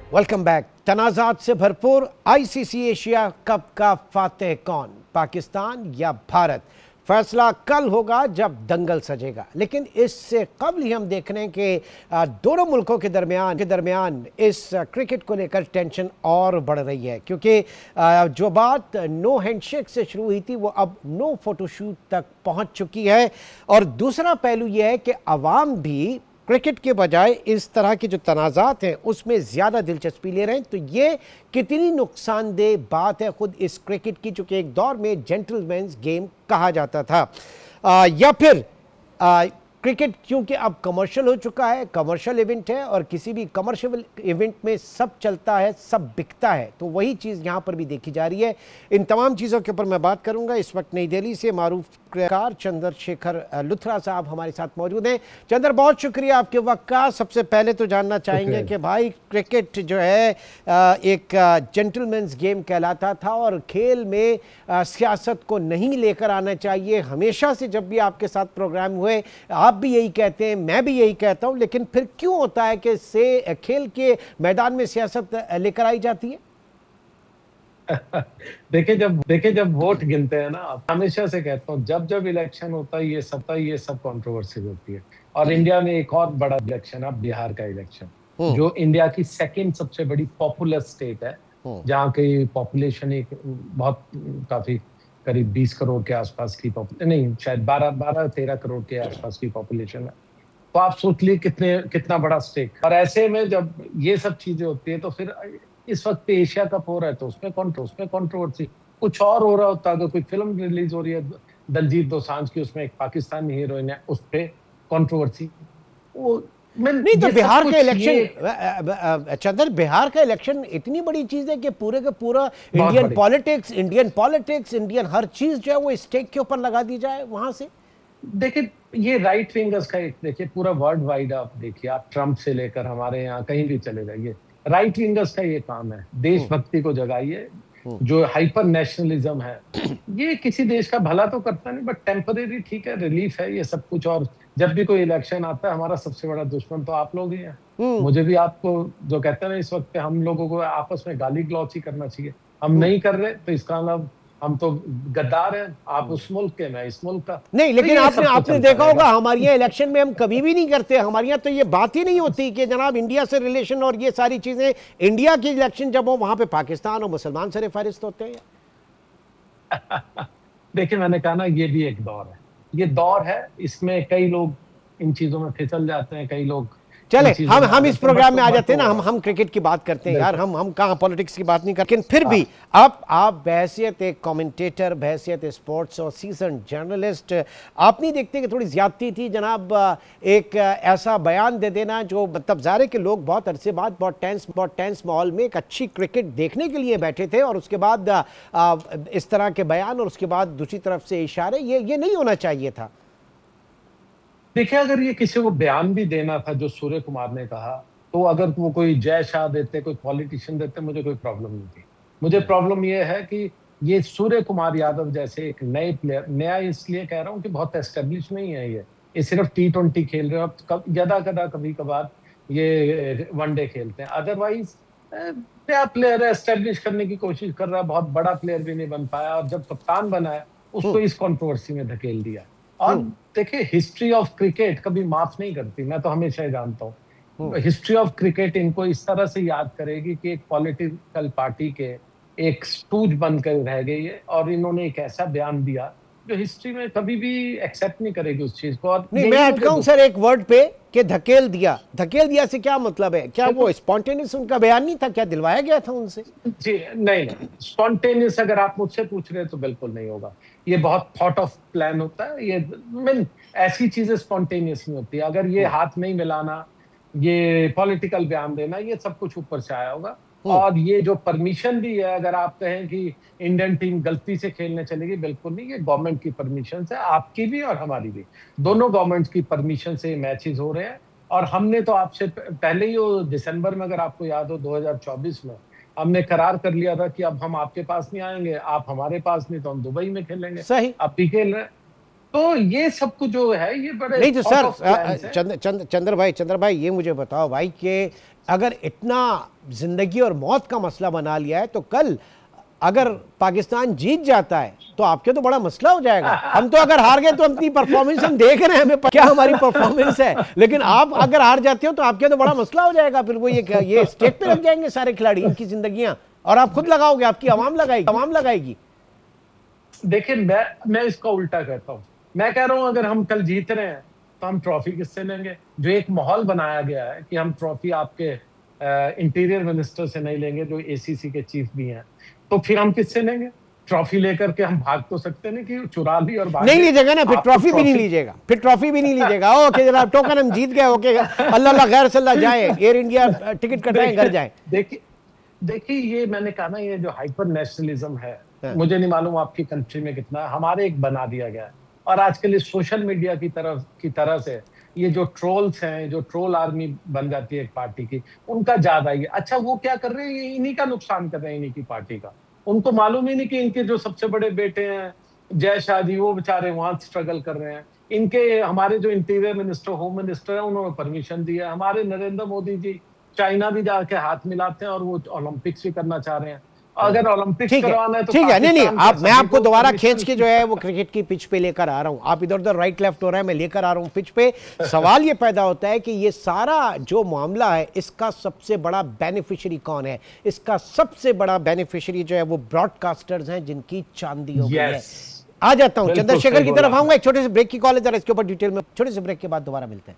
Welcome back. तनाज़ात से भरपूर ICC Asia cup का फातेह कौन, पाकिस्तान या भारत? फैसला कल होगा जब दंगल सजेगा, लेकिन इससे कबल ही हम देख रहे हैं कि दोनों मुल्कों के दरमियान इस क्रिकेट को लेकर टेंशन और बढ़ रही है, क्योंकि जो बात नो हैंडशेक से शुरू हुई थी वो अब नो फोटोशूट तक पहुंच चुकी है। और दूसरा पहलू यह है कि अवाम भी क्रिकेट के बजाय इस तरह के जो तनाज़ात हैं उसमें ज़्यादा दिलचस्पी ले रहे हैं। तो ये कितनी नुकसानदेह बात है खुद इस क्रिकेट की, जो कि एक दौर में जेंटलमैन्स गेम कहा जाता था, या फिर क्रिकेट क्योंकि अब कमर्शियल हो चुका है, कमर्शियल इवेंट है और किसी भी कमर्शियल इवेंट में सब चलता है, सब बिकता है, तो वही चीज़ यहाँ पर भी देखी जा रही है। इन तमाम चीज़ों के ऊपर मैं बात करूँगा। इस वक्त नई दिल्ली से मारूफ कार चंद्रशेखर लुथरा साहब हमारे साथ मौजूद हैं। चंद्र, बहुत शुक्रिया आपके वक्त का। सबसे पहले तो जानना चाहेंगे कि भाई क्रिकेट जो है एक जेंटलमैन्स गेम कहलाता था और खेल में सियासत को नहीं लेकर आना चाहिए। हमेशा से जब भी आपके साथ प्रोग्राम हुए आप भी यही कहते हैं, मैं भी यही कहता हूं, लेकिन फिर क्यों होता है कि से खेल के मैदान में सियासत लेकर आई जाती है? देखिए जब वोट गिनते हैं ना, हमेशा से कहता हूँ जब जब इलेक्शन होता है ये सब कंट्रोवर्सी होती है। और इंडिया में एक और बड़ा इलेक्शन है, बिहार का इलेक्शन, जो इंडिया की सेकंड सबसे बड़ी पॉपुलर स्टेट है, जहाँ की पॉपुलेशन एक बहुत काफी करीब 20 करोड़ के आसपास की नहीं, शायद 12-13 करोड़ के आसपास की पॉपुलेशन है। तो आप सोच लिए कितना बड़ा स्टेट। और ऐसे में जब ये सब चीजें होती है तो फिर इस वक्त एशिया कप हो रहा है तो उसमें कंट्रोवर्सी। कुछ और हो रहा होता, अगर कोई फिल्म रिलीज हो रही है दलजीत दोसांझ की, उसमें एक पाकिस्तानी हीरोइन है, उस पे कंट्रोवर्सी। वो नहीं तो बिहार का इलेक्शन, चंदर, बिहार का इलेक्शन इतनी बड़ी चीज है कि पूरे का पूरा इंडियन पॉलिटिक्स, इंडियन हर चीज जो है वो स्टेक के ऊपर लगा दी जाए वहां से। देखिए ये राइट विंगर्स का एक, देखिए पूरा वर्ल्ड वाइड आप देखिए, आप ट्रम्प से लेकर हमारे यहाँ कहीं भी चले जाइए, राइट विंगर्स का ये काम है। देशभक्ति को जगाइए। जो हाइपर नेशनलिज्म है ये किसी देश का भला तो करता नहीं, बट टेम्परेरी ठीक है, रिलीफ है ये सब कुछ। और जब भी कोई इलेक्शन आता है हमारा सबसे बड़ा दुश्मन तो आप लोग ही हैं। मुझे भी आपको जो कहते हैं ना, इस वक्त हम लोगों को आपस में गाली गलौच ही करना चाहिए। हम नहीं कर रहे तो इसका मतलब हम तो गद्दार हैं। आप उस मुल्क के, मैं इस मुल्क का नहीं। लेकिन आपने देखा होगा हमारे यहाँ इलेक्शन में हम कभी भी नहीं करते। हमारे यहाँ तो ये बात ही नहीं होती कि जनाब इंडिया से रिलेशन और ये सारी चीजें। इंडिया की इलेक्शन जब हो वहां पे पाकिस्तान और मुसलमान सरे फहरिस्त होते हैं। देखिए मैंने कहा ना, ये भी एक दौर है, ये दौर है, इसमें कई लोग इन चीजों में फिसल जाते हैं, कई लोग। चले हम इस प्रोग्राम में आ जाते हैं ना, हम क्रिकेट की बात करते हैं यार, हम कहाँ पॉलिटिक्स की बात नहीं करते। लेकिन फिर भी आप बहैसियत एक कमेंटेटर, बहैसियत स्पोर्ट्स और सीजन जर्नलिस्ट, आप नहीं देखते कि थोड़ी ज्यादती थी जनाब एक ऐसा बयान दे देना जो मतलब ज़ाहिर है कि लोग बहुत अरसे बाद बहुत टेंस माहौल में एक अच्छी क्रिकेट देखने के लिए बैठे थे और उसके बाद इस तरह के बयान और उसके बाद दूसरी तरफ से इशारे, ये नहीं होना चाहिए था। देखिए अगर ये किसी को बयान भी देना था जो सूर्य कुमार ने कहा, तो अगर वो कोई जय शाह देते, कोई पॉलिटिशियन देते, मुझे कोई प्रॉब्लम नहीं थी। मुझे प्रॉब्लम ये है कि ये सूर्य कुमार यादव जैसे एक नए प्लेयर, नया इसलिए कह रहा हूँ कि बहुत एस्टेब्लिश नहीं है ये सिर्फ T20 खेल रहे हो, यदा कदा कभी कभार ये वनडे खेलते हैं। अदरवाइज नया प्लेयर है, एस्टेब्लिश करने की कोशिश कर रहा है, बहुत बड़ा प्लेयर भी नहीं बन पाया, और जब कप्तान बना है उसको इस कंट्रोवर्सी में धकेल दिया। और देखिए हिस्ट्री ऑफ क्रिकेट कभी माफ नहीं करती, मैं तो हमेशा ही जानता हूँ। हिस्ट्री ऑफ क्रिकेट इनको इस तरह से याद करेगी कि एक पॉलिटिकल पार्टी के एक स्टूज बनकर रह गई है और इन्होंने एक ऐसा बयान दिया जो हिस्ट्री में कभी भी एक्सेप्ट नहीं करेगी उस चीज को। और नहीं, मैं अटका हूं सर एक वर्ड पे कि धकेल दिया से क्या मतलब है? क्या वो स्पॉन्टेनियस उनका बयान नहीं था? क्या दिलवाया गया था उनसे? जी नहीं, स्पॉन्टेनियस अगर आप मुझसे पूछ रहे हैं तो बिल्कुल नहीं होगा। ये बहुत थॉट ऑफ प्लान होता है। ये ऐसी चीजें स्पॉन्टेनियस नहीं होती। अगर ये हाथ नहीं मिलाना, ये पॉलिटिकल बयान देना, ये सब कुछ ऊपर से आया होगा। और ये जो परमिशन भी है, अगर आप कहें कि इंडियन टीम गलती से खेलने चलेगी, बिल्कुल नहीं, ये गवर्नमेंट की परमिशन से, आपकी भी और हमारी भी, दोनों गवर्नमेंट्स की परमिशन से मैचेस हो रहे हैं। और हमने तो आपसे पहले ही दिसंबर में, अगर आपको याद हो 2024 में, हमने करार कर लिया था कि अब हम आपके पास नहीं आएंगे, आप हमारे पास नहीं, तो हम दुबई में खेलेंगे। सही। अब भी खेल रहे हैं। तो ये सब कुछ जो है ये बड़े नहीं तो out of सर plans हैं। चंद्र भाई ये मुझे बताओ भाई कि अगर इतना जिंदगी और मौत का मसला बना लिया है तो कल अगर पाकिस्तान जीत जाता है तो आपके तो बड़ा मसला हो जाएगा। हम तो अगर हार गए तो अपनी परफॉर्मेंस हम देख रहे हैं, हमें क्या हमारी परफॉर्मेंस है, लेकिन आप अगर हार जाते हो तो आपके तो बड़ा मसला हो जाएगा। फिर वो ये स्टेट पे लग जाएंगे सारे खिलाड़ी, इनकी जिंदगियां, और आप खुद लगाओगे, आपकी आवाम लगाएगी। देखिए मैं इसका उल्टा कहता हूँ। मैं कह रहा हूँ अगर हम कल जीत रहे हैं तो हम ट्रॉफी किससे लेंगे? जो एक माहौल बनाया गया है कि हम ट्रॉफी आपके इंटीरियर मिनिस्टर से नहीं लेंगे जो एसीसी के चीफ भी हैं, तो फिर हम किससे लेंगे? ट्रॉफी लेकर के हम भाग तो सकते नहीं कि चुरा ली और भाग नहीं लीजिएगा ना, फिर ट्रॉफी भी नहीं लीजिएगा। ओके जनाब, टोकन हम जीत गए, ओके अल्लाह खैर सल्ला जाए, एयर इंडिया टिकट कटाएं, घर जाए। देखिए ये मैंने कहा ना, ये जो हाइपर नेशनलिज्म है, मुझे नहीं मालूम आपकी कंट्री में कितना, हमारे एक बना दिया गया है। और आजकल इस सोशल मीडिया की तरह से ये जो ट्रोल्स हैं, जो ट्रोल आर्मी बन जाती है एक पार्टी की, उनका ज्यादा ही। अच्छा वो क्या कर रहे हैं? ये इन्हीं का नुकसान कर रहे हैं, इन्हीं की पार्टी का। उनको मालूम ही नहीं कि इनके जो सबसे बड़े बेटे हैं जय शाह जी, वो बेचारे वहां स्ट्रगल कर रहे हैं। इनके हमारे जो इंटीरियर मिनिस्टर, होम मिनिस्टर है, उन्होंने परमिशन दी है। हमारे नरेंद्र मोदी जी चाइना भी जाके हाथ मिलाते हैं और वो ओलंपिक्स भी करना चाह रहे हैं। अगर ओलंपिक्स करवाना है तो ठीक है, नहीं मैं आपको दोबारा खींच के जो है वो क्रिकेट की पिच पे लेकर आ रहा हूं। आप इधर उधर राइट लेफ्ट हो रहा है, मैं लेकर आ रहा हूं पिच पे। सवाल ये पैदा होता है कि ये सारा जो मामला है इसका सबसे बड़ा बेनिफिशियरी कौन है? इसका सबसे बड़ा बेनिफिशियरी जो है वो ब्रॉडकास्टर्स हैं, जिनकी चांदी हो गई है। आ जाता हूं चंद्रशेखर की तरफ आऊंगा, एक छोटे से ब्रेक की कॉल है, जरा इसके ऊपर डिटेल में छोटे से ब्रेक के बाद दोबारा मिलते हैं।